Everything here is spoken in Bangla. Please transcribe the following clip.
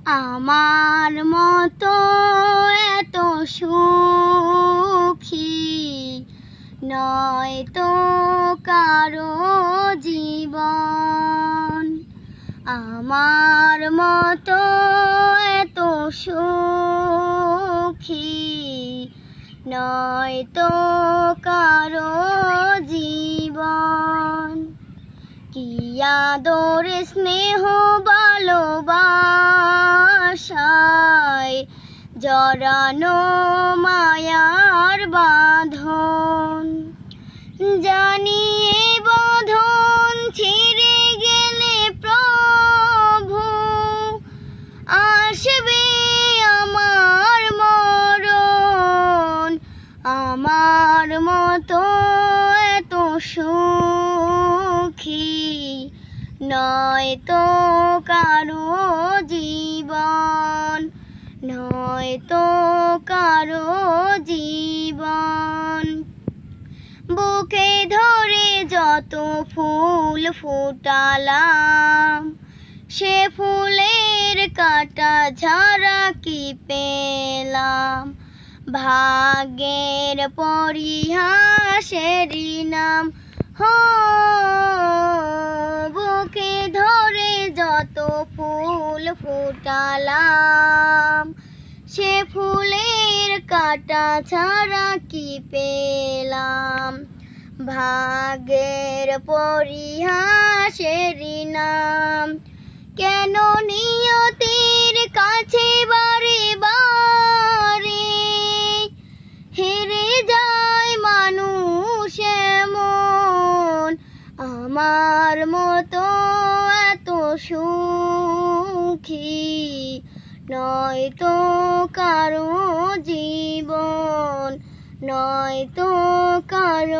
আমার মতো এত সুখী নয় তো কারো জীবন। আমার মতো এত সুখী নয় তো কারো জীবন। কি আদর স্নেহ ভালোবাসায় জড়ানো মায়ার বাঁধন। জানি এ বাঁধন ছিঁড়ে গেলে প্রভু আসবে আমার মরণ। আমার মতো এত সুখী নয় তো কারো জীবন, নয় তো কারো জীবন। বুকে ধরে যত ফুল ফুটালাম, সে ফুলের কাটা ঝরা কি পেলাম। ভাগ্যের পরিহাসেরই নাম হো। বুকে ধরে যত ফুল ফুটালাম, সে ফুলের কাটা ছাড়া কি পেলাম। ভাগ্যের পরিহাসেরই নাম। কেন নিয়তির কাছে বারে বারে হেরে যায় মানুষ এমন। আমার মতো এত সুখী নয় তো কারো জীবন, নয় তো কারো